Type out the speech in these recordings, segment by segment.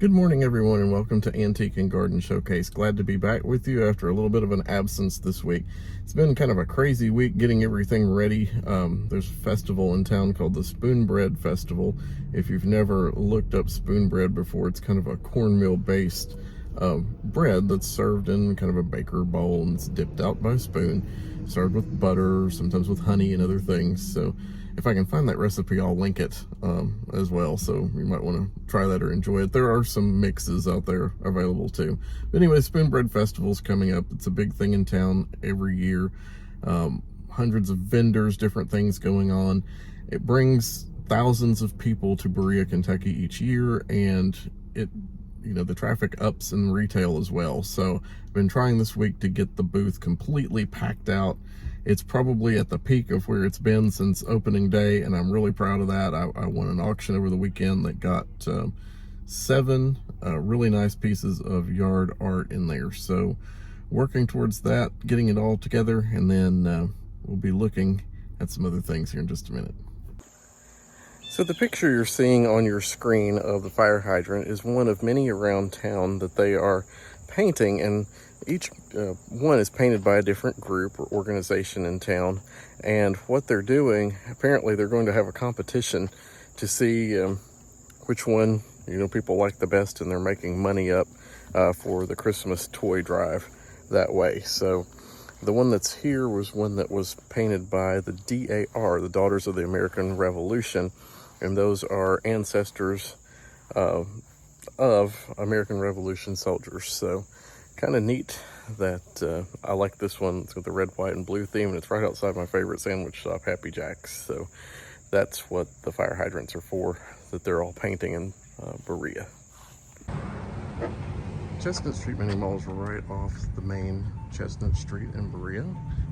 Good morning, everyone, and welcome to Antique and Garden Showcase. Glad to be back with you after a little bit of an absence this week. It's been kind of a crazy week getting everything ready. There's a festival in town called the Spoonbread Festival. If you've never looked up spoonbread before, it's kind of a cornmeal-based bread that's served in kind of a baker bowl, and it's dipped out by a spoon, served with butter, sometimes with honey and other things. So if I can find that recipe, I'll link it as well, so you might want to try that or enjoy it. There are some mixes out there available too. But anyway, Spoonbread Festival's coming up. It's a big thing in town every year. Hundreds of vendors, different things going on. It brings thousands of people to Berea, Kentucky each year, and the traffic ups in retail as well. So I've been trying this week to get the booth completely packed out. It's probably at the peak of where it's been since opening day, and I'm really proud of that. I won an auction over the weekend that got 7 really nice pieces of yard art in there. So working towards that, getting it all together, and then we'll be looking at some other things here in just a minute. So the picture you're seeing on your screen of the fire hydrant is one of many around town that they are painting, and each one is painted by a different group or organization in town. And what they're doing, apparently they're going to have a competition to see which one people like the best, and they're making money up for the Christmas toy drive that way. So the one that's here was one that was painted by the DAR, the Daughters of the American Revolution, and those are ancestors of American Revolution soldiers. So kind of neat that I like this one. It's got the red, white, and blue theme, and it's right outside my favorite sandwich shop, Happy Jack's. So that's what the fire hydrants are for, that they're all painting in Berea. Chestnut Street Mini Mall is right off the main Chestnut Street in Berea.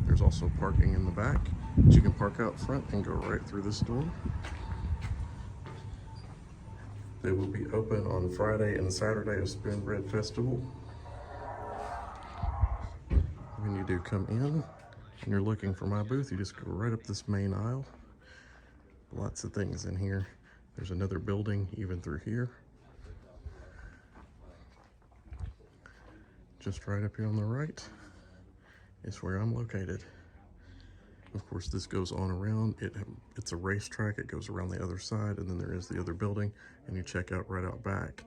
There's also parking in the back, but you can park out front and go right through this door. They will be open on Friday and Saturday of Spoonbread Festival. When you do come in and you're looking for my booth, you just go right up this main aisle. Lots of things in here. There's another building even through here. Just right up here on the right is where I'm located. Of course, this goes on around. It's a racetrack. It goes around the other side, and then there is the other building, and you check out right out back.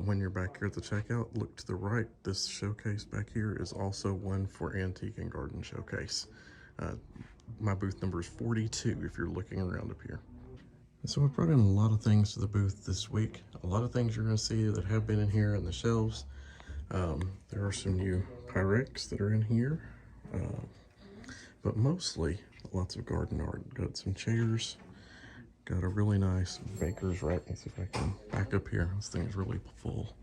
When you're back here at the checkout, look to the right. This showcase back here is also one for Antique and Garden Showcase. My booth number is 42 if you're looking around up here. So I brought in a lot of things to the booth this week. A lot of things you're going to see that have been in here on the shelves. There are some new Pyrex that are in here, but mostly lots of garden art. Got some chairs. Got a really nice baker's rack. Let's see if I can back up here. This thing's really full.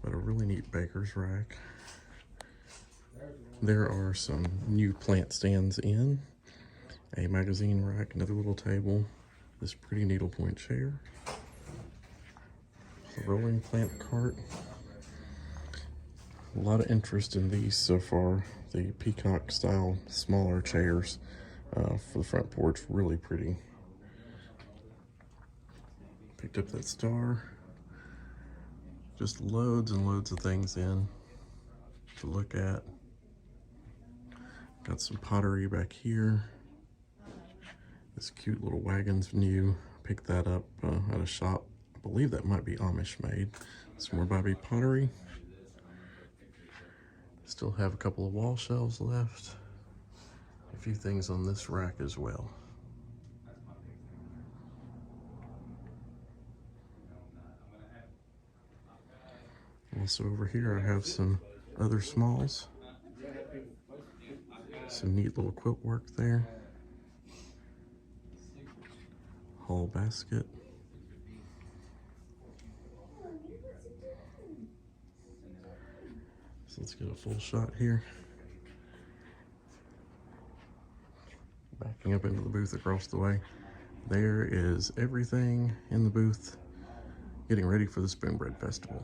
But a really neat baker's rack. There are some new plant stands in. A magazine rack, another little table. This pretty needlepoint chair. A rolling plant cart. A lot of interest in these so far. The peacock style smaller chairs for the front porch, really pretty. Picked up that star. Just loads and loads of things in to look at. Got some pottery back here. This cute little wagon's new. Picked that up at a shop. I believe that might be Amish made. Some more Bobby pottery. Still have a couple of wall shelves left. A few things on this rack as well. Also over here I have some other smalls. Some neat little quilt work there. Hall basket. So let's get a full shot here. Backing up into the booth across the way. There is everything in the booth getting ready for the Spoonbread Festival.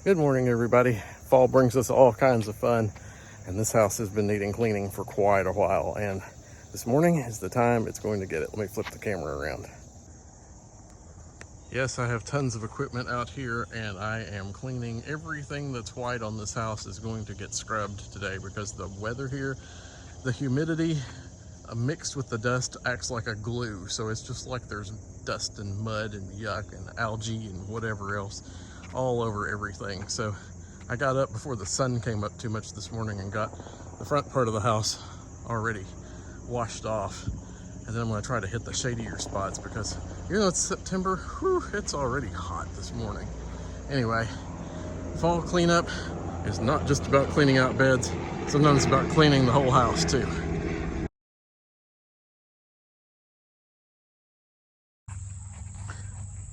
Good morning, everybody. Fall brings us all kinds of fun, and this house has been needing cleaning for quite a while, and this morning is the time it's going to get it. Let me flip the camera around. Yes, I have tons of equipment out here, and I am cleaning. Everything that's white on this house is going to get scrubbed today because the weather here, the humidity mixed with the dust acts like a glue. So it's just like there's dust and mud and yuck and algae and whatever else all over everything. So I got up before the sun came up too much this morning and got the front part of the house already washed off. And then I'm gonna try to hit the shadier spots because even though it's September, whew, it's already hot this morning. Anyway, fall cleanup is not just about cleaning out beds. Sometimes it's about cleaning the whole house too.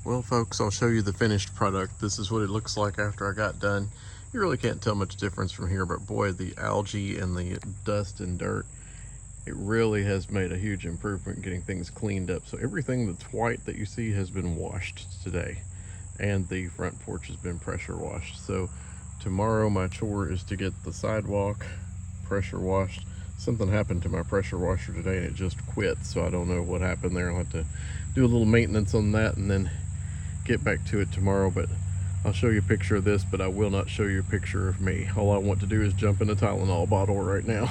Well, folks, I'll show you the finished product. This is what it looks like after I got done. You really can't tell much difference from here, but boy, the algae and the dust and dirt, it really has made a huge improvement getting things cleaned up. So everything that's white that you see has been washed today, and the front porch has been pressure washed. So tomorrow my chore is to get the sidewalk pressure washed. Something happened to my pressure washer today and it just quit, so I don't know what happened there. I'll have to do a little maintenance on that and then get back to it tomorrow. But I'll show you a picture of this, but I will not show you a picture of me. All I want to do is jump in a Tylenol bottle right now.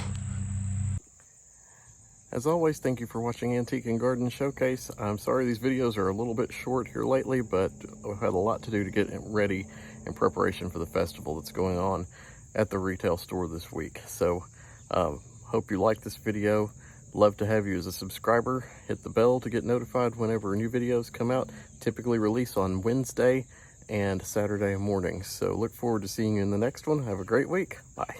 As always, thank you for watching Antique and Garden Showcase. I'm sorry these videos are a little bit short here lately, but I've had a lot to do to get it ready in preparation for the festival that's going on at the retail store this week. So hope you like this video. Love to have you as a subscriber. Hit the bell to get notified whenever new videos come out. Typically release on Wednesday and Saturday mornings. So look forward to seeing you in the next one. Have a great week. Bye.